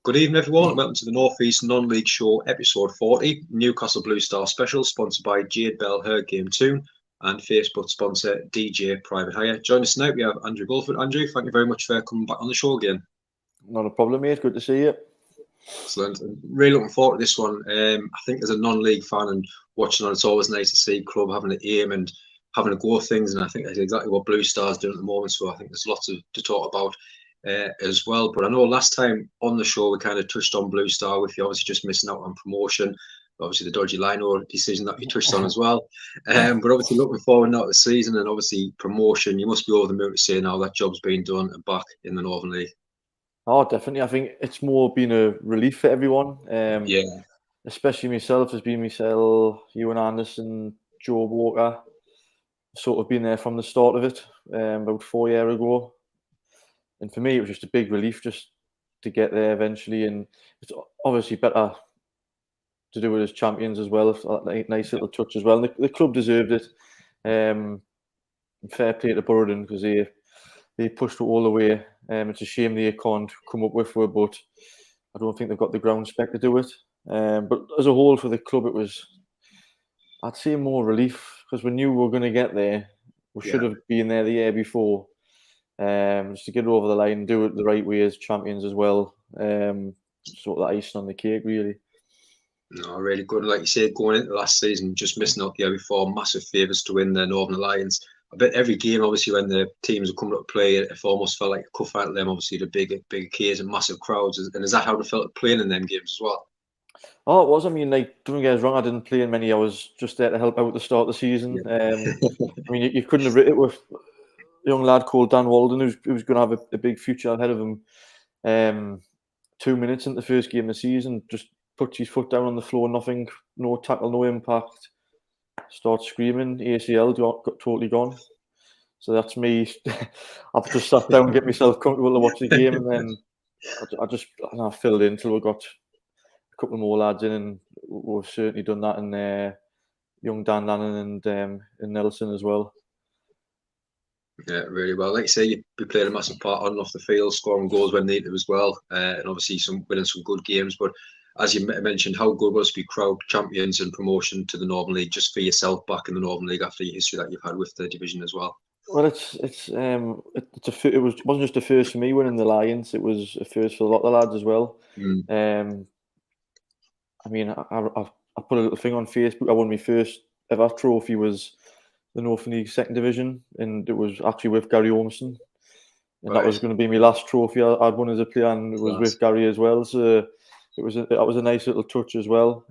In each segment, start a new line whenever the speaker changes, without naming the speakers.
Good evening, everyone, and welcome to the North East Non-League Show, episode 40, Newcastle Blue Star Special, sponsored by Jade Bell Her Game Tune and Facebook sponsor DJ Private Hire. Join us tonight, we have Andrew Bulford. Andrew, thank you very much for coming back on the show again.
Not a problem, mate. Good to see you.
Excellent. Really looking forward to this one. I think as a non-league fan and watching on, it's always nice to see club having an aim and having a go at things, and I think that's exactly what Blue Star's doing at the moment, so I think there's lots to talk about as well. But I know last time on the show we kind of touched on Blue Star with you obviously just missing out on promotion, obviously the dodgy Lino decision that you touched on as well. But obviously looking forward now to the season and obviously promotion, you must be over the moon to say now that job's been done and back in the Northern League.
Oh, definitely. I think it's more been a relief for everyone. Especially myself, has been myself, Ewan Anderson, Joe Walker, sort of been there from the start of it, about 4 years ago. And for me, it was just a big relief just to get there eventually. And it's obviously better to do it as champions as well. Nice little touch as well. And the club deserved it. Fair play to Burden because they pushed it all the way. It's a shame they can't come up with it, but I don't think they've got the ground spec to do it. But as a whole for the club, it was, I'd say, more relief because we knew we were going to get there. We should have been there the year before. Just to get it over the line and do it the right way as champions as well. Sort of the icing on the cake, really.
No, really good. Like you said, going into last season, just missing out the year before, massive favourites to win the Northern Alliance. I bet every game, obviously, when the teams are coming up to play, it almost felt like a cuff out of them. Obviously, the big occasions and massive crowds. And is that how they felt playing in them games as well?
Oh, it was. I mean, like, don't get us wrong, I didn't play in many. I was just there to help out at the start of the season.
Yeah.
I mean, you couldn't have written it with a young lad called Dan Walden, who's going to have a big future ahead of him. 2 minutes into the first game of the season, just puts his foot down on the floor, nothing, no tackle, no impact. Starts screaming, ACL got totally gone. So that's me. I've just sat down and get myself comfortable to watch the game, and then I filled in until we got a couple more lads in, and we've certainly done that in young Dan Lannon and Nelson as well.
Yeah, really well. Like you say, you played a massive part on and off the field, scoring goals when needed as well, and obviously winning some good games. But as you mentioned, how good was it to be crowd champions and promotion to the Northern League, just for yourself back in the Northern League after your history that you've had with the division as well?
Well, it wasn't just a first for me winning the Lions; it was a first for a lot of the lads as well. I mean, I put a little thing on Facebook. I won my first ever trophy was the Northern League Second Division, and it was actually with Gary Ormson, and that was going to be my last trophy I'd won as a player, and it was with Gary as well. So that was a nice little touch as well.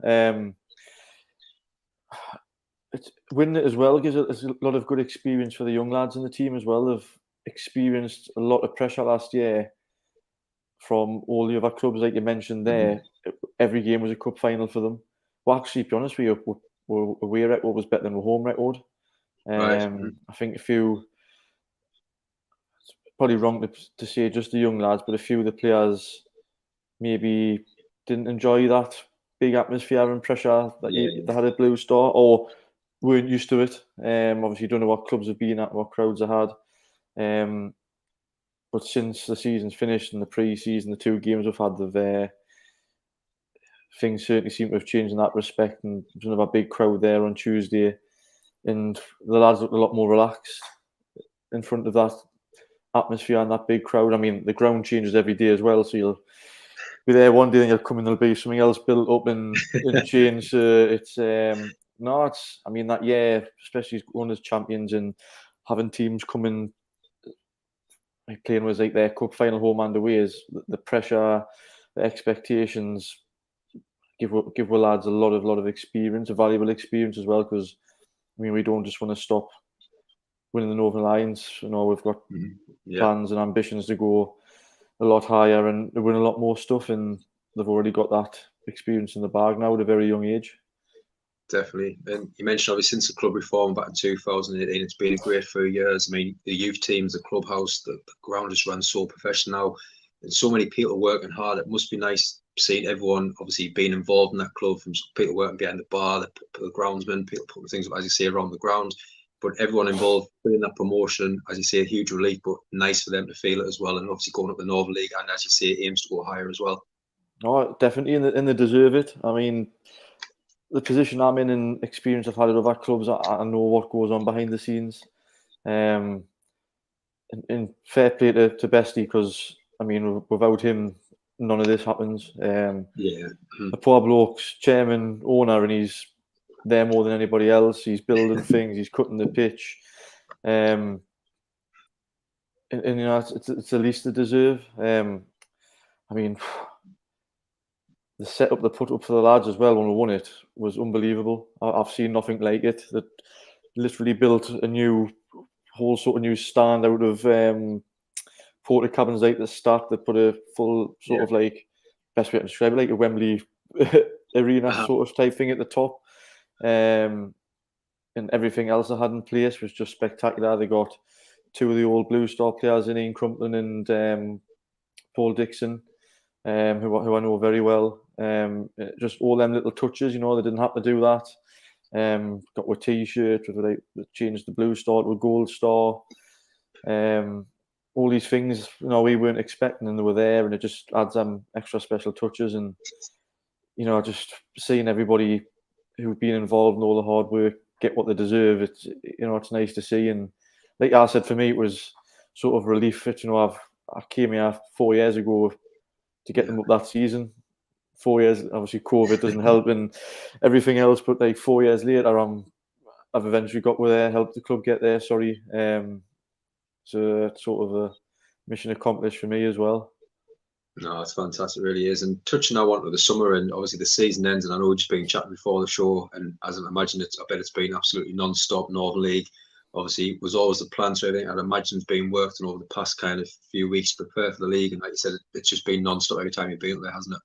It's winning it as well gives it a lot of good experience for the young lads in the team as well. They've experienced a lot of pressure last year from all the other clubs, like you mentioned there. Every game was a cup final for them. Well, actually, to be honest with you, away record was better than the home record. I think it's probably wrong to say just the young lads, but a few of the players maybe didn't enjoy that big atmosphere and pressure that they had at Blue Star, or weren't used to it. Obviously, you don't know what clubs have been at, what crowds have had. But since the season's finished and the pre-season, the 2 games we've had, things certainly seem to have changed in that respect. And there's another big crowd there on Tuesday, and the lads look a lot more relaxed in front of that atmosphere and that big crowd. I mean, the ground changes every day as well, so you'll be there one day and you'll come and there'll be something else built up and change. I mean, that year, especially going as champions and having teams coming, like playing was like their cup final home and away, is the pressure, the expectations give the lads a lot of experience, a valuable experience as well, because I mean, we don't just want to stop winning the Northern Alliance. You know, we've got plans and ambitions to go a lot higher and win a lot more stuff, and they've already got that experience in the bag now at a very young age.
Definitely. And you mentioned, obviously, since the club reformed back in 2018, it's been a great few years. I mean, the youth teams, the clubhouse, the ground just runs so professional now, and so many people working hard. It must be nice seeing everyone, obviously, being involved in that club, from people working behind the bar, the groundsmen, people putting things up, as you say, around the ground. But everyone involved in that promotion, as you say, a huge relief, but nice for them to feel it as well. And obviously going up the Northern League, and as you say, it aims to go higher as well.
No, definitely, and they deserve it. I mean, the position I'm in and experience I've had at other clubs, I know what goes on behind the scenes. And fair play to Bestie, because I mean, without him, none of this happens.
Yeah.
The poor bloke's chairman, owner, and he's there more than anybody else. He's building things, he's cutting the pitch, and you know, it's the least they deserve. I mean, the setup they put up for the lads as well when we won it was unbelievable. I've seen nothing like it. That literally built a whole sort of new stand out of porta cabins like the start. They put a full sort of like, best way to describe it, like a Wembley arena sort of type thing at the top. And everything else they had in place was just spectacular. They got two of the old Blue Star players in Ian Crumpton and Paul Dixon, who I know very well. Just all them little touches, you know, they didn't have to do that. Got a T-shirt with like changed the Blue Star to a Gold Star. All these things, you know, we weren't expecting, and they were there, and it just adds them extra special touches. And you know, just seeing everybody who've been involved in all the hard work get what they deserve, it's, you know, it's nice to see. And like I said, for me, it was sort of relief. You know, I came here 4 years ago to get them up that season. 4 years, obviously, COVID doesn't help and everything else. But like 4 years later, I've eventually got there, helped the club get there. Sorry, so it's sort of a mission accomplished for me as well.
No, it's fantastic, it really is. And touching now onto the summer, and obviously the season ends, and I know we've just been chatting before the show, and as I imagine I bet it's been absolutely non-stop. Northern League, obviously, it was always the plan, so everything I'd imagine has been worked on over the past kind of few weeks to prepare for the league. And like you said, it's just been non-stop every time you've been there, hasn't it?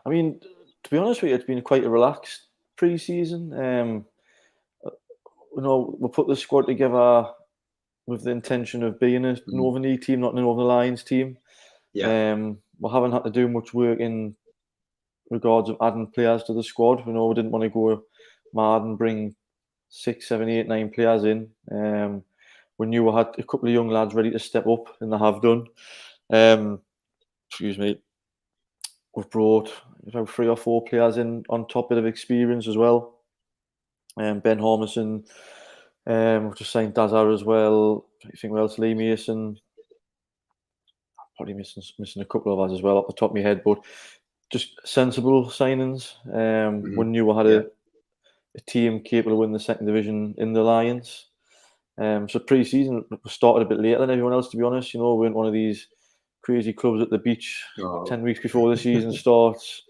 I mean, to be honest with you, it's been quite a relaxed pre-season. You know, we put the squad together with the intention of being a Northern League team, not a Northern Lions team.
Yeah.
We haven't had to do much work in regards of adding players to the squad. You know, we didn't want to go mad and bring 6, 7, 8, 9 players in. We knew we had a couple of young lads ready to step up, and they have done. Excuse me. We've brought about 3 or 4 players in on top of experience as well. Ben Hormison. We've just signed Dazar as well. I think what else? Lee Mason. Probably missing a couple of us as well off the top of my head, but just sensible signings. We knew we had a team capable of winning the second division in the Lions. So pre-season we started a bit later than everyone else, to be honest. You know, we weren't one of these crazy clubs at the beach 10 weeks before the season starts.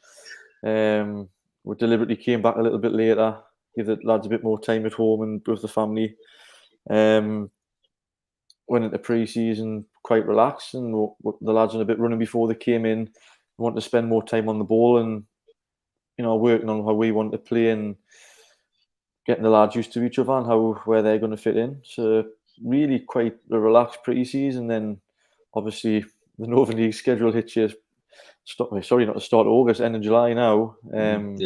We deliberately came back a little bit later, give the lads a bit more time at home and with the family. Went into pre-season quite relaxed, and the lads were a bit running before they came in. We wanted to spend more time on the ball and, you know, working on how we want to play and getting the lads used to each other and where they're going to fit in. So really quite a relaxed pre-season. Then obviously the Northern League schedule hits you. Not the start of August, end of I think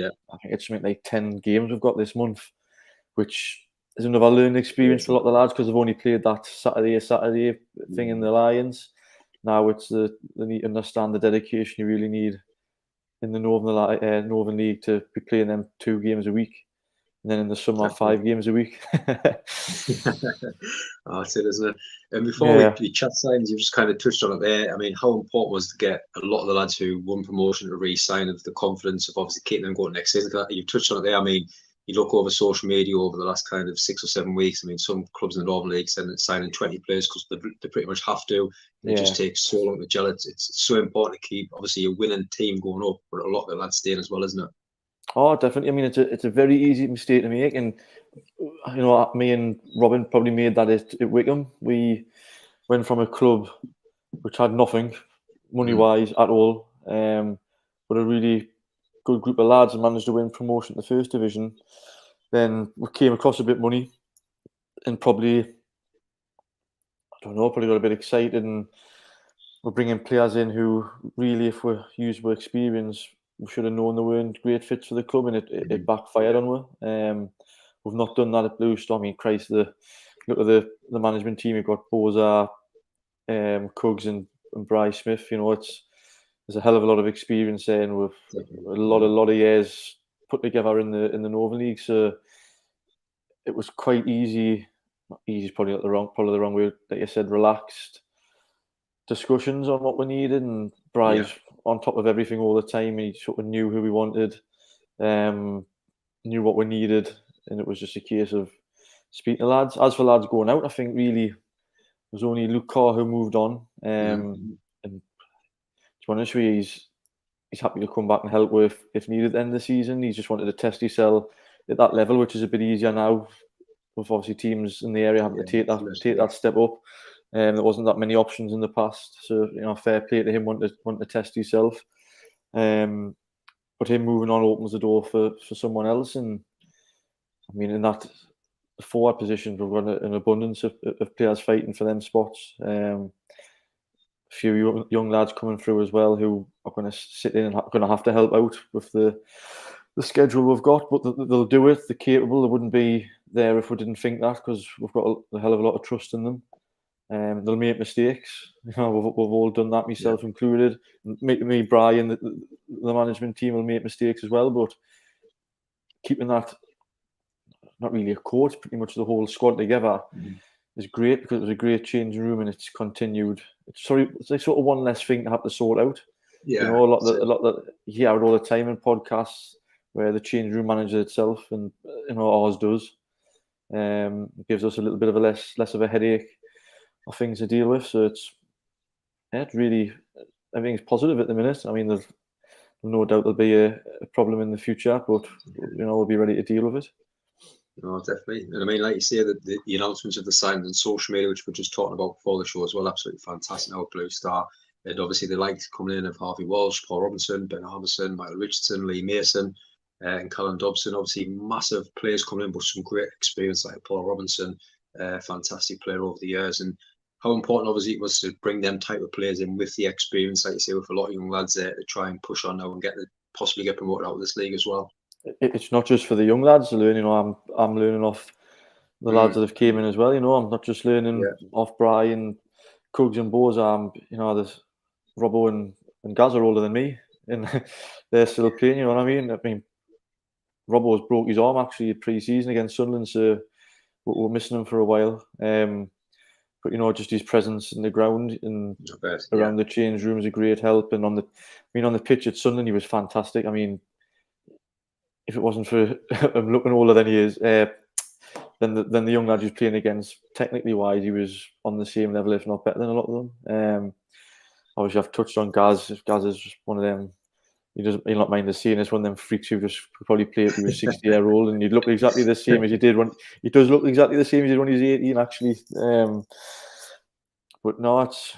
it's something like 10 games we've got this month, which is another learning experience for a lot of the lads, because they've only played that Saturday thing in the Lions. Now it's they need to understand the dedication you really need in the Northern League to be playing them 2 games a week, and then in the summer 5 games a week.
Oh, that's it, isn't it? And before we chat signs, you just kind of touched on it there. I mean, how important was to get a lot of the lads who won promotion to re-sign, of the confidence of obviously keeping them going next season? You touched on it there. I mean, you look over social media over the last kind of 6 or 7 weeks. I mean, some clubs in the Northern League signing 20 players because they pretty much have to. It just takes so long to gel. It's so important to keep, obviously, a winning team going up, but a lot of the lads staying as well, isn't it?
Oh, definitely. I mean, it's a very easy mistake to make, and you know, me and Robin probably made that at Wickham. We went from a club which had nothing money-wise at all, but a really good group of lads, and managed to win promotion to the first division. Then we came across a bit of money, and probably got a bit excited, and we're bringing players in who really, if we used our experience, we should have known they weren't great fits for the club, and it backfired on us. We've not done that at Blue Star. I mean, Christ, look at the management team. We've got Boza, Cuggs and Bryce Smith. You know, there's there's a hell of a lot of experience there, and with a lot of years put together in the Northern League. So it was quite easy. Not easy is probably the wrong word. Like you said, relaxed discussions on what we needed, and Bry's on top of everything all the time. He sort of knew who we wanted, knew what we needed, and it was just a case of speaking to lads. As for lads going out, I think really it was only Luke Carr who moved on. And to be honest with you, he's happy to come back and help with if needed at the end of the season. He just wanted to test himself at that level, which is a bit easier now, with obviously teams in the area having to take that step up. There wasn't that many options in the past, so fair play to him wanting to test himself. But him moving on opens the door for someone else, and I mean in that forward positions we've got an abundance of players fighting for them spots. A few young lads coming through as well who are going to sit in and going to have to help out with the schedule we've got, but they'll do it. They're capable. They wouldn't be there if we didn't think that, because we've got a hell of a lot of trust in them. They'll make mistakes. We've all done that, myself included. Me, Brian, the management team will make mistakes as well, but keeping that, not really a coach, pretty much the whole squad together is great, because it was a great changing room and it's continued. It's like sort of one less thing to have to sort out.
Yeah,
a lot that you hear it all the time in podcasts where the change room manages itself, and ours does. It gives us a little bit of a less of a headache of things to deal with. So it's really, everything's positive at the minute. I mean, there's no doubt there'll be a problem in the future, but we'll be ready to deal with it.
No, definitely. And I mean, like you say, the announcements of the signings on social media, which we're just talking about before the show as well, absolutely fantastic now at Blue Star. And obviously they liked coming in of Harvey Walsh, Paul Robinson, Ben Armisen, Michael Richardson, Lee Mason, and Callum Dobson. Obviously massive players coming in, but some great experience like Paul Robinson, fantastic player over the years. And how important obviously it was to bring them type of players in with the experience, like you say, with a lot of young lads there to try and push on now and possibly get promoted out of this league as well.
It's not just for the young lads to learn. I'm learning off the lads that have came in as well. I'm not just learning off Brian, Cugs and Boza. There's Robbo and Gaz are older than me, and they're still playing. You know what I mean? I mean, Robbo's broke his arm actually pre-season against Sunderland, so we're missing him for a while. But just his presence in the ground and around the change room is a great help. And on the pitch at Sunderland, he was fantastic. I mean, if it wasn't for him looking older than he is, then the young lad he's playing against, technically wise, he was on the same level, if not better than a lot of them. Obviously, I've touched on Gaz. Gaz is just one of them. He'll not mind the seeing us one of them freaks who just probably play if he was 60-year-old, and he'd look exactly the same as he did when he does look exactly the same as he did when he's 18, actually. But no, it's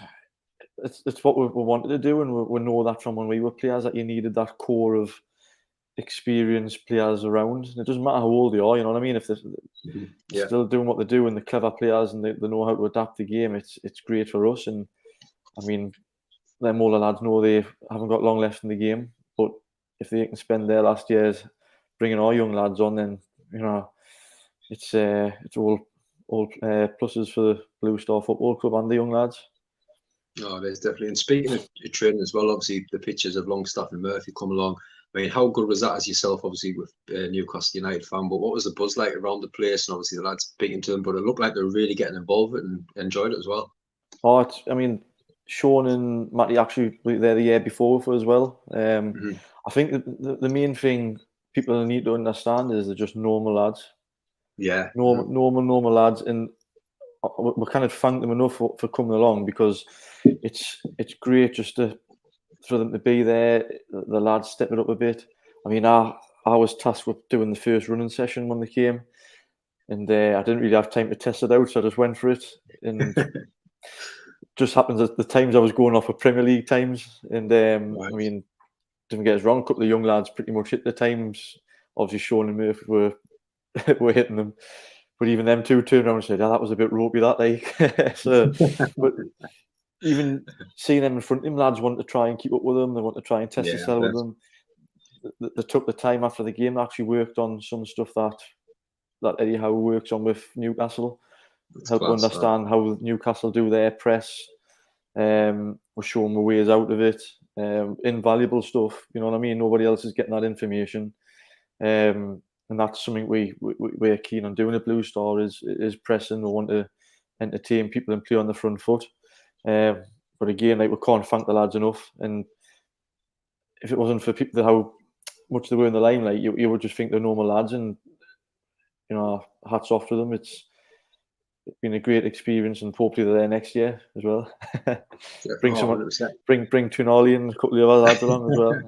what we wanted to do, and we know that from when we were players that you needed that core of experienced players around. And it doesn't matter how old they are, you know what I mean? If they're still doing what they do and they're clever players and they know how to adapt the game, it's great for us. And I mean, them older lads know they haven't got long left in the game, but if they can spend their last years bringing our young lads on, then it's all pluses for the Blue Star Football Club and the young lads.
Oh, there's definitely. And speaking of training as well, obviously the pictures of Longstaff and Murphy come along. I mean, how good was that as yourself, obviously, with Newcastle United fan? But what was the buzz like around the place? And obviously the lads speaking to them, but it looked like they were really getting involved with it and enjoyed it as well.
Oh, I mean, Sean and Matty actually were there the year before for as well. I think the main thing people need to understand is they're just normal lads.
Yeah.
Normal lads. And we kind of thank them enough for coming along, because it's great just for them to be there. The lads step it up a bit. I mean, I was tasked with doing the first running session when they came, and I didn't really have time to test it out, so I just went for it. And just happens that the times I was going off were Premier League times, and I mean, don't get us wrong, a couple of young lads pretty much hit the times. Obviously, Sean and Murphy were hitting them, but even them two turned around and said, that was a bit ropey, that like. So, but even seeing them in front of them, lads want to try and keep up with them. They want to try and test themselves with them. They took the time after the game. They actually worked on some stuff that Eddie Howe works on with Newcastle. Help understand how Newcastle do their press. We're showing the ways out of it. invaluable stuff. You know what I mean? Nobody else is getting that information, and that's something we're keen on doing at Blue Star is pressing. We want to entertain people and play on the front foot. But again, like, we can't thank the lads enough. And if it wasn't for people, how much they were in the limelight, you would just think they're normal lads. And you know, hats off to them. It's been a great experience, and hopefully they're there next year as well. Bring someone,
100%.
bring Tunali and a couple of other lads along as well.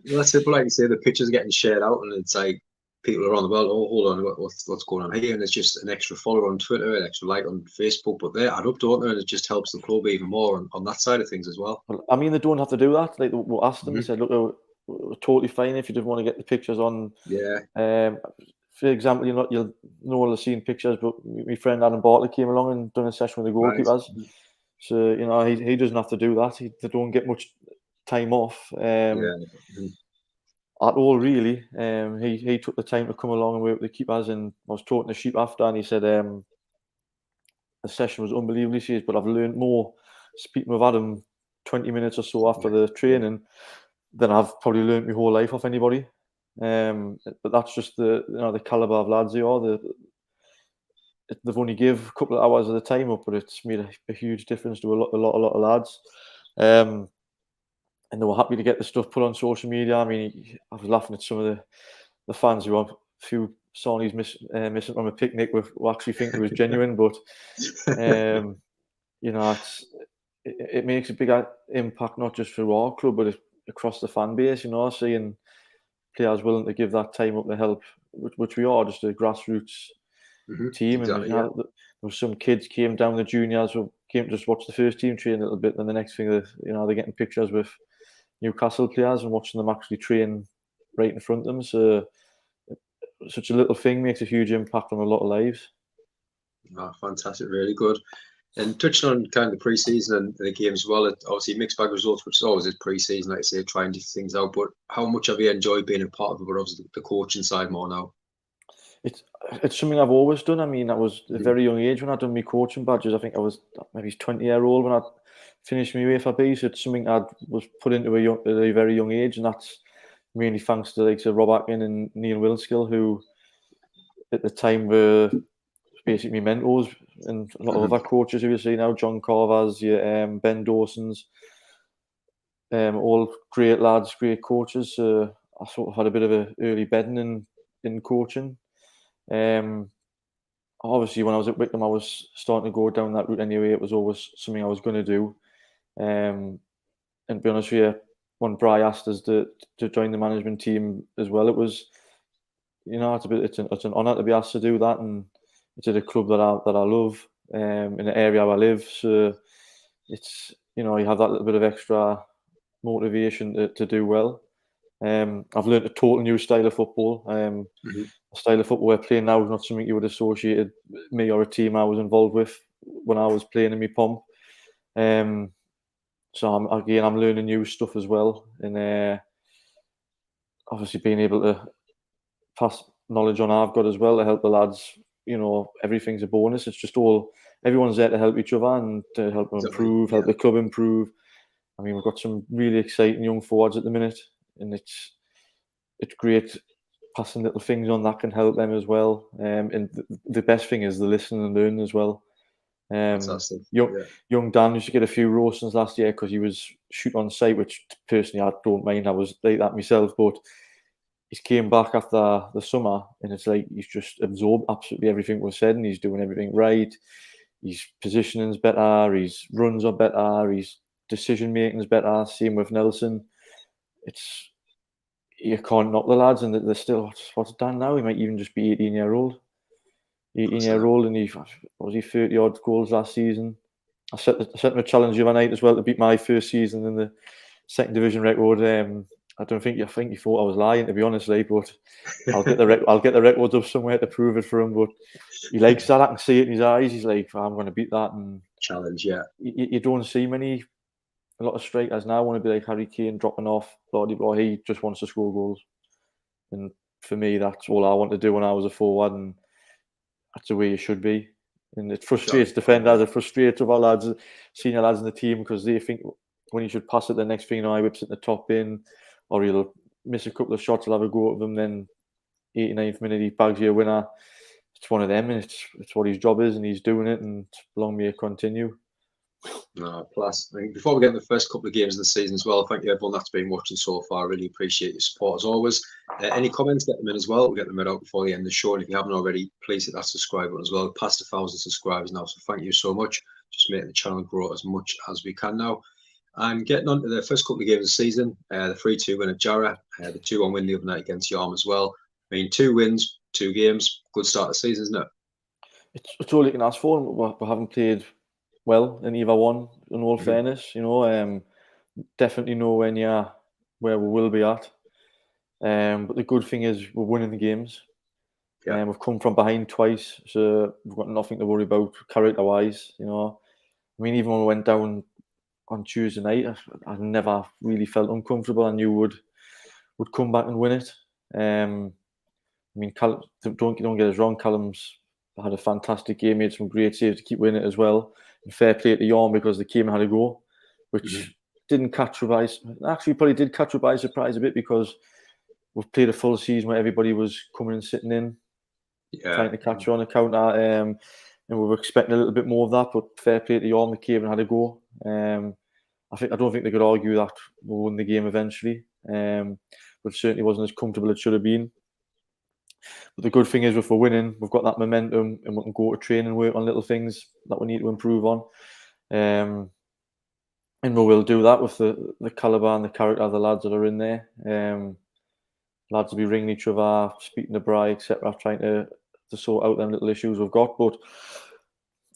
Well, that's simple. Like you say, the pictures are getting shared out, and it's like people around the world. Oh, hold on, what's going on here? And it's just an extra follower on Twitter, an extra like on Facebook, but they add up, don't they? And it just helps the club even more on that side of things as well.
Well, I mean, they don't have to do that. Like, we asked them, they said, look, we're totally fine if you didn't want to get the pictures on.
Yeah.
For example, you'll know have seen pictures, but my friend Adam Bartlett came along and done a session with the goalkeepers. Right. So, you know, he doesn't have to do that. They don't get much time off at all, really. He took the time to come along and work with the keepers, and I was talking to Sheep after, and he said the session was unbelievably serious, but I've learned more speaking with Adam 20 minutes or so after the training than I've probably learned my whole life off anybody. But that's just the caliber of lads they are. They've only give a couple of hours of the time up, but it's made a huge difference to a lot of lads. And they were happy to get the stuff put on social media. I mean, I was laughing at some of the fans who are a few Sonny's missing from a picnic who actually think it was genuine, but you know, it makes a big impact, not just for our club, but across the fan base. You know, seeing players willing to give that time up to help, which we are, just a grassroots team.
Exactly,
and there was some kids came down, the juniors who came to just watch the first team train a little bit, and the next thing they're getting pictures with Newcastle players and watching them actually train right in front of them. So such a little thing makes a huge impact on a lot of lives.
Oh, fantastic, really good. And touching on kind of the pre-season and the games as well, obviously mixed bag results, which is always a pre-season, like I say, trying different things out. But how much have you enjoyed being a part of it? But obviously the coaching side more now.
It's something I've always done. I mean, I was a very young age when I done my coaching badges. I think I was maybe 20-year-old when I finished my Ep40. So it's something I was put into at a very young age, and that's mainly thanks to like Rob Atkin and Neil Wilskill, who at the time were basically my mentors, and a lot of other coaches who you see now, John Carver's, Ben Dawson's, all great lads, great coaches. I sort of had a bit of an early bedding in coaching. Obviously, when I was at Wickham, I was starting to go down that route anyway. It was always something I was going to do. And to be honest with you, when Bry asked us to join the management team as well, it was, you know, it's an honour to be asked to do that, and it's at a club that I love, in the area I live. So it's, you know, you have that little bit of extra motivation to do well. I've learned a total new style of football. The style of football we're playing now is not something you would associate me or a team I was involved with when I was playing in my pomp. So I'm learning new stuff as well, and obviously being able to pass knowledge on I've got as well to help the lads. You know, everything's a bonus. It's just everyone's there to help each other and to help them improve, help the club improve. I mean, we've got some really exciting young forwards at the minute, and it's great passing little things on that can help them as well. And the best thing is the listen and learn as well. Young Dan used to get a few roastings last year because he was shoot on sight, which personally I don't mind. I was like that myself, but he's came back after the summer, and it's like he's just absorbed absolutely everything was said, and he's doing everything right. His positioning's better, his runs are better, his decision making's better. Same with Nelson. You can't knock the lads, and they're still, what's Dan now? He might even just be 18-year-old. 18-year-old, and he 30-odd goals last season. I set him a challenge the other night as well to beat my first season in the second division record. I think he thought I was lying, to be honest, but I'll get the records up somewhere to prove it for him. But he likes that. I can see it in his eyes. He's like, I'm going to beat that. And
challenge, yeah.
You don't see a lot of strikers now want to be like Harry Kane, dropping off, blah, blah, blah. He just wants to score goals. And for me, that's all I want to do when I was a forward, and that's the way you should be. And it frustrates defenders, it frustrates other lads, senior lads in the team, because they think when he should pass it, the next thing you know, he whips it in the top bin, or he'll miss a couple of shots, he'll have a go at them, then 89th minute he bags you a winner. It's one of them, and it's what his job is, and he's doing it, and long may it continue.
No, plus, I think before we get into the first couple of games of the season as well, thank you everyone that's been watching so far. I really appreciate your support as always. Any comments, get them in as well. We'll get them out before the end of the show. And if you haven't already, please hit that subscribe button as well. Past 1,000 subscribers now, so thank you so much. Just making the channel grow as much as we can now. And getting on to the first couple of games of the season, the 3-2 win at Jarrah, the 2-1 win the other night against Yarm as well. I mean, 2 wins, 2 games, good start of the season, isn't it?
It's all you can ask for. We haven't played well in either one, in all fairness, definitely nowhere near where we will be at. But the good thing is we're winning the games.
Yeah.
We've come from behind twice, so we've got nothing to worry about character-wise. I mean, even when we went down on Tuesday night, I never really felt uncomfortable. I knew would come back and win it. I mean, don't get us wrong, Callum's had a fantastic game, made some great saves to keep winning it as well. And fair play to Yarm because they came and had a go, which didn't catch us by. Actually, probably did catch us by surprise a bit because we've played a full season where everybody was coming and sitting in, trying to catch her on the counter, and we were expecting a little bit more of that. But fair play to Yarm, they came and had a go. I don't think they could argue that we won the game eventually, but it certainly wasn't as comfortable as it should have been. But the good thing is, if we're winning, we've got that momentum and we can go to train and work on little things that we need to improve on. And we will do that with the calibre and the character of the lads that are in there. Lads will be ringing each other, speaking to Bri, etc., trying to sort out them little issues we've got. But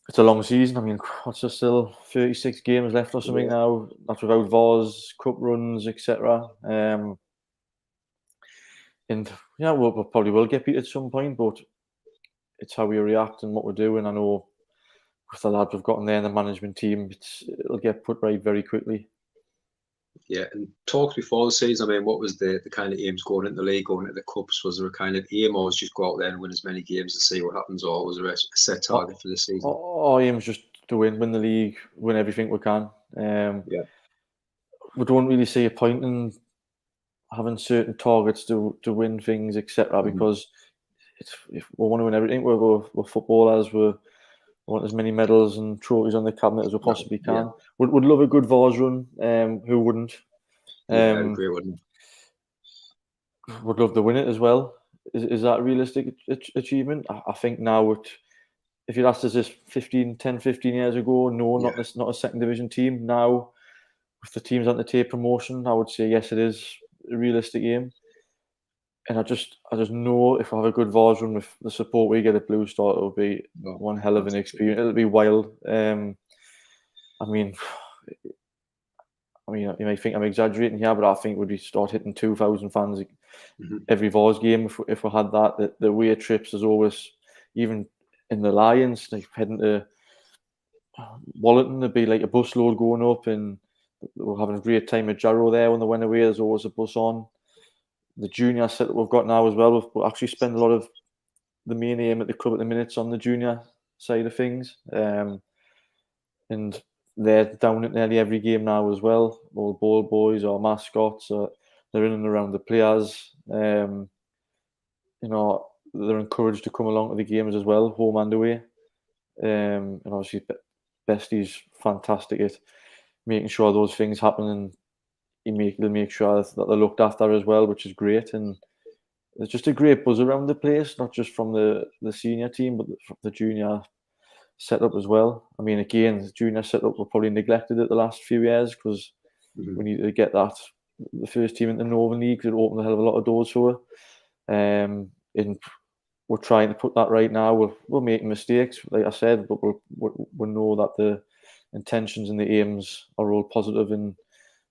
it's a long season. I mean, what's there still 36 games left or something now? That's without VOS, cup runs, etc. And yeah, we probably will get beat at some point, but it's how we react and what we're doing. I know with the lads we've got in there and the management team, it'll get put right very quickly.
Yeah, and talks before the season, I mean, what was the kind of aims going into the league, going into the cups? Was there a kind of aim, or was just go out there and win as many games to see what happens, or was there a set target for the season?
Our aim is just to win the league, win everything we can. We don't really see a point in having certain targets to win things, etc. Because if we want to win everything, we're footballers. We want as many medals and trophies on the cabinet as we possibly can. Would love a good VOS run. Who wouldn't?
I agree, wouldn't.
Would love to win it as well. Is that a realistic achievement? I think now, if you'd asked us this 15 years ago, no, not a second division team. Now, with the teams on the tape promotion, I would say yes, it is a realistic aim. And I just know if I have a good VOS run with the support we get at Blue Star, it'll be one hell of an experience. It'll be wild. I mean, you may think I'm exaggerating here, but I think we'd start hitting 2,000 fans every VOS game if we had that. The away trips is always, even in the Lions, like heading to Wallerton, there'd be like a bus load going up, and we're having a great time at Jarrow there when they went away. There's always a bus on. The junior set that we've got now as well, we've actually spent a lot of the main aim at the club at the minutes on the junior side of things. And they're down at nearly every game now as well. All ball boys or mascots, they're in and around the players. They're encouraged to come along to the games as well, home and away. And obviously, Bestie's fantastic at making sure those things happen, and he'll make sure that they're looked after as well, which is great. And there's just a great buzz around the place, not just from the senior team, but from the junior setup as well. I mean, again, the junior setup were probably neglected at the last few years because we need to get the first team in the Northern League. It opened a hell of a lot of doors for her. And we're trying to put that right now. We're making mistakes, like I said, but we know that the intentions and the aims are all positive and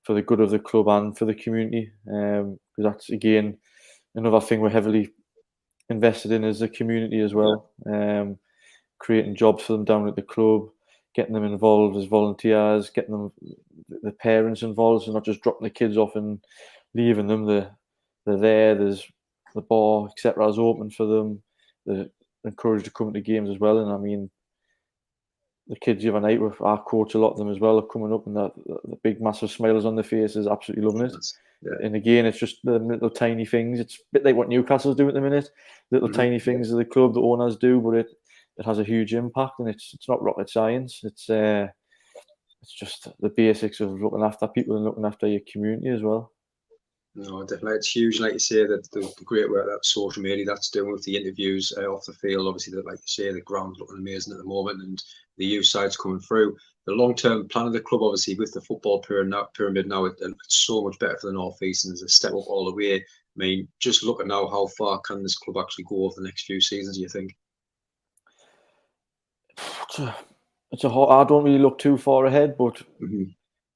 for the good of the club and for the community. Because that's, again, another thing we're heavily invested in is the community as well. Creating jobs for them down at the club, getting them involved as volunteers, getting them the parents involved, so not just dropping the kids off and leaving them. They're there. There's the bar, etc. is open for them. They're encouraged to come to games as well. And I mean, the kids the other night, with our coach, a lot of them as well, are coming up and the big massive smiles on their faces, absolutely loving it.
Yeah.
And again, it's just the little tiny things. It's a bit like what Newcastle's doing at the minute. Little tiny things that the club, the owners do, but it has a huge impact, and it's not rocket science. It's just the basics of looking after people and looking after your community as well.
No, definitely, it's huge. Like you say, that the great work that social media that's doing with the interviews off the field. Obviously, that, like you say, the ground's looking amazing at the moment, and the youth side's coming through. The long-term plan of the club, obviously, with the football pyramid now, it's so much better for the North East, and there's a step up all the way. I mean, just look at now, how far can this club actually go over the next few seasons, do you think?
It's a hard, I don't really look too far ahead, but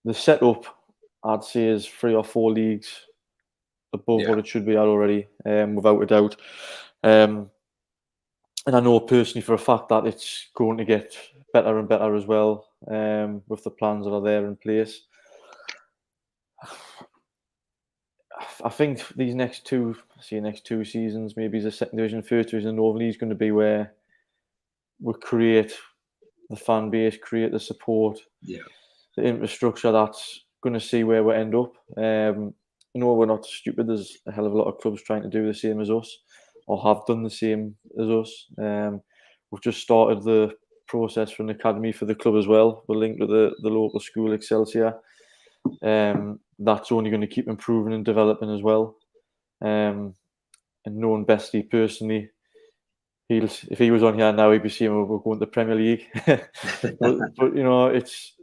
the setup, I'd say, is 3 or 4 leagues above what it should be at already, without a doubt. And I know personally for a fact that it's going to get better and better as well, with the plans that are there in place. I think these next two seasons, maybe the second division, first division, Northern League is going to be where we create the fan base, create the support, the infrastructure that's going to see where we end up. We're not stupid. There's a hell of a lot of clubs trying to do the same as us, or have done the same as us. We've just started the process for an academy for the club as well. We're linked with the local school, Excelsior. That's only going to keep improving and developing as well. And knowing Bestie personally, if he was on here now, he'd be saying we're going to the Premier League. but it's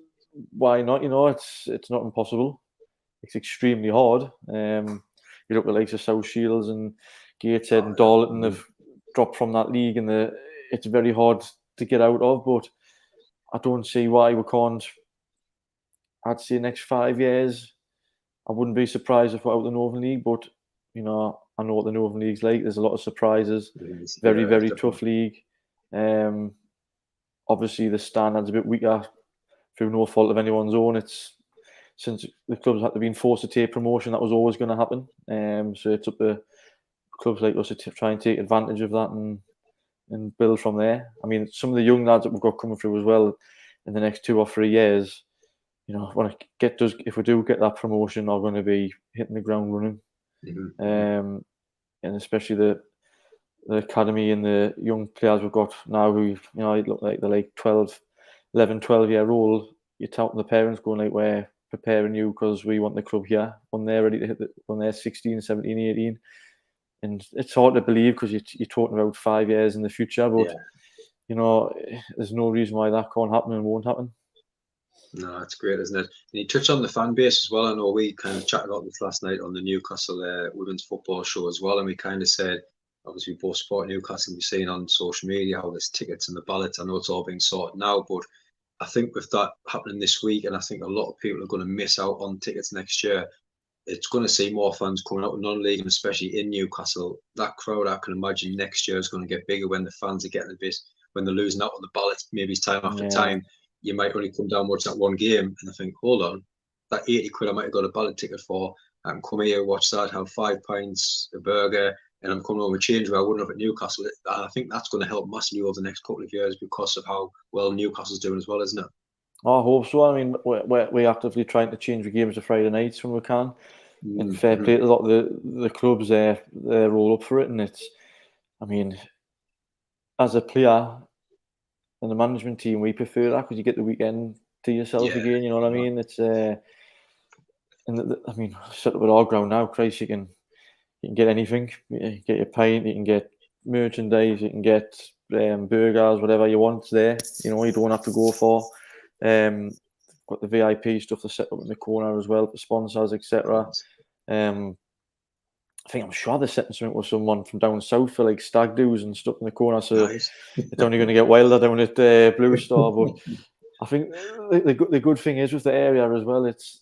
why not? It's not impossible. It's extremely hard. You look at like the South Shields and Gateshead and Darlington have dropped from that league, and it's very hard to get out of. But I don't see why we can't. I'd say next 5 years, I wouldn't be surprised if we're out of the Northern League. But I know what the Northern League's like. There's a lot of surprises. Very, very tough league. Obviously, the standard's a bit weaker through no fault of anyone's own. It's since the clubs had to be forced to take promotion, that was always going to happen. So it's up to clubs like us to try and take advantage of that and build from there. I mean, some of the young lads that we've got coming through as well in the next 2 or 3 years, if we do get that promotion, are going to be hitting the ground running. And especially the academy and the young players we've got now who, look like they're like 11, 12-year-old. You're touting the parents going like, we're preparing you because we want the club here when they're ready to hit when they're 16, 17, 18. And it's hard to believe because you're talking about 5 years in the future, but there's no reason why that can't happen and won't happen.
No, that's great, isn't it? And you touched on the fan base as well. I know we kind of chatted about this last night on the Newcastle women's football show as well, and we kind of said, obviously, we both support Newcastle. We've seen on social media how there's tickets and the ballots. I know it's all being sorted now, but I think with that happening this week, and I think a lot of people are going to miss out on tickets next year, it's going to see more fans coming out of non-league, and especially in Newcastle. That crowd, I can imagine next year is going to get bigger when the fans are getting a bit, when they're losing out on the ballots, maybe it's time after time. You might only come down, watch that one game, and I think, hold on, that 80 quid I might have got a ballot ticket for, I can come here, watch that, have 5 pints, a burger, and I'm coming home with change where I wouldn't have at Newcastle. I think that's going to help massively over the next couple of years because of how well Newcastle's doing as well, isn't it?
I hope so. I mean, we're actively trying to change the games to Friday nights when we can. And fair play to a lot of the clubs, they're all up for it. And it's, I mean, as a player and the management team, we prefer that because you get the weekend to yourself again. You know what I mean? It's I mean, set up at our ground now, Christ, you can get anything. You can get your pint, you can get merchandise, you can get burgers, whatever you want there. You don't have to go for. Got the VIP stuff to set up in the corner as well for sponsors, etc. I think I'm sure they're setting something with someone from down south for like stag do's and stuff in the corner, so nice. It's only going to get wilder down at Blue Star. But I think the good thing is with the area as well, it's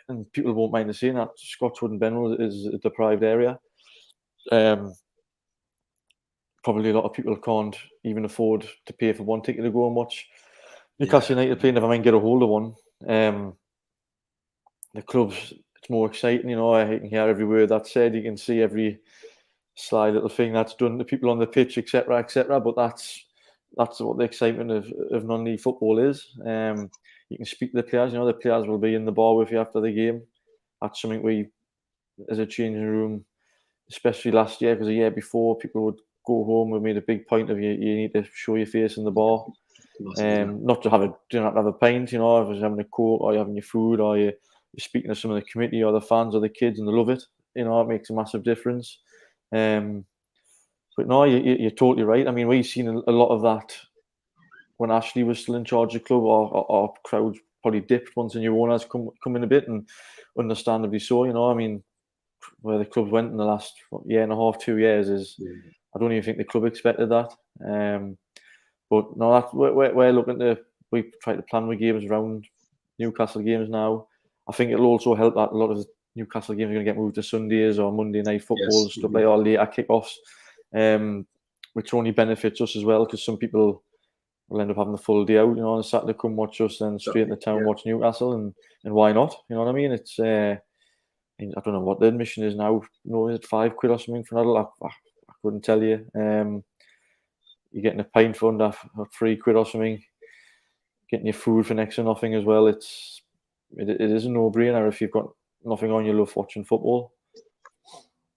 and people won't mind saying that Scotswood and Benwell is a deprived area. Probably a lot of people can't even afford to pay for one ticket to go and watch Newcastle United play. Never mind get a hold of one. The clubs, it's more exciting, you can hear every word that's said, you can see every sly little thing that's done to people on the pitch, etc., etc. But that's that's what the excitement of non-league football is. You can speak to the players. The players will be in the bar with you after the game. That's something we, as a changing room, especially last year, because the year before, people would go home. We made a big point of you need to show your face in the bar. Not to have a pint, if you're having a coke or you're having your food or you're speaking to some of the committee or the fans or the kids and they love it. It makes a massive difference. But no, you're totally right. I mean, we've seen a lot of that when Ashley was still in charge of the club, or crowds probably dipped once the new owners come in a bit, and understandably so. I mean, where the club went in the last year and a half, 2 years is, I don't even think the club expected that. But no, we're looking to, we try to plan the games around Newcastle games now. I think it'll also help that a lot of the Newcastle games are going to get moved to Sundays or Monday night football, stuff like that, or later kickoffs, which only benefits us as well, because some people will end up having the full day out, on a Saturday, come watch us, then straight into town watch Newcastle, and why not? You know what I mean? It's I don't know what the admission is now. Is it £5 or something for an adult? I couldn't tell you. You're getting a pint for under £3 or something. Getting your food for next to nothing as well. It is a no-brainer if you've got nothing on, you love watching football.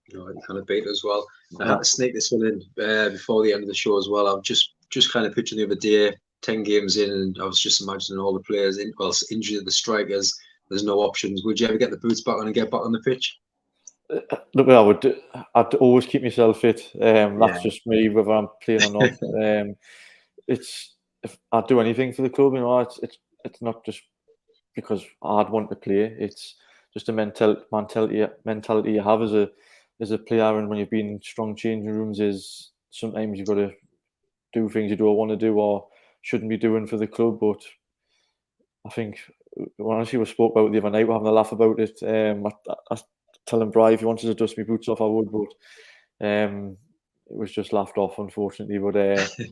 You kind of beat it as well. I had to sneak this one in before the end of the show as well. I've just kind of pictured the other day, 10 games in, and I was just imagining all the players injured, the strikers. There's no options. Would you ever get the boots back on and get back on the pitch?
Look, I'd always keep myself fit. That's just me, whether I'm playing or not. If I do anything for the club, it's not just because I'd want to play. It's just a mentality you have as a player, and when you've been in strong changing rooms, is sometimes you've got to do things you don't want to do or shouldn't be doing for the club. But I think, honestly, we spoke about it the other night, we're having a laugh about it. I telling Bri if he wanted to dust my boots off, I would, but it was just laughed off, unfortunately. But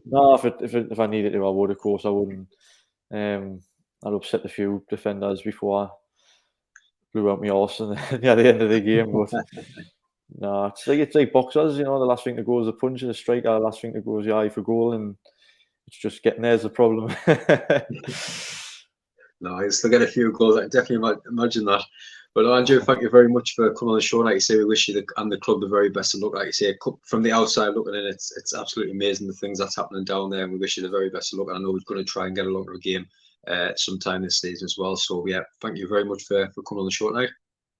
no, if I needed to, I would. Of course, I wouldn't. I'd upset a few defenders before I blew out my arse at the end of the game. But no, it's like boxers. The last thing to go is a punch, and a striker, the last thing to go is your eye for goal, and it's just getting there's the problem.
No, I still get a few goals. I can definitely imagine that. But Andrew, thank you very much for coming on the show. Like you say, we wish you and the club the very best of luck. Like you say, from the outside looking in, it's absolutely amazing the things that's happening down there, and we wish you the very best of luck. And I know we're going to try and get along to a game sometime this season as well. So yeah, thank you very much for coming on the show tonight.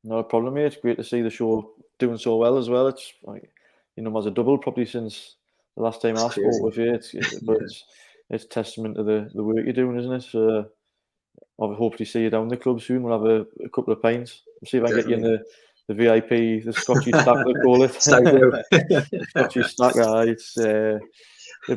No problem, mate. It's great to see the show doing so well as well. It's like, as a double probably since the last time I spoke with you. It's testament to the work you're doing, isn't it? So I'll hopefully see you down the club soon. We'll have a couple of pints. We'll see if I can get you in the VIP, the Scotchy stack, they call it. Scotchy stack, it'll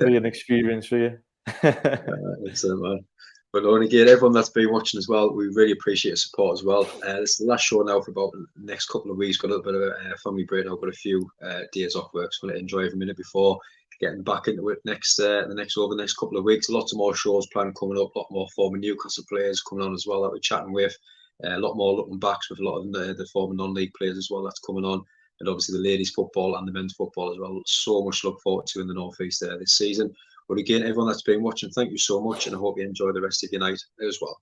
be an experience for you. Excellent, man. But again, everyone that's been watching as well, we really appreciate your support as well. This is the last show now for about the next couple of weeks. Got a little bit of a family break now. Got a few days off work, so I'm going to enjoy every minute before getting back into it over the next couple of weeks. Lots of more shows planned coming up. A lot more former Newcastle players coming on as well that we're chatting with. A lot more looking backs with a lot of the former non-league players as well that's coming on. And obviously the ladies football and the men's football as well. So much to look forward to in the North East this season. But again, everyone that's been watching, thank you so much, and I hope you enjoy the rest of your night as well.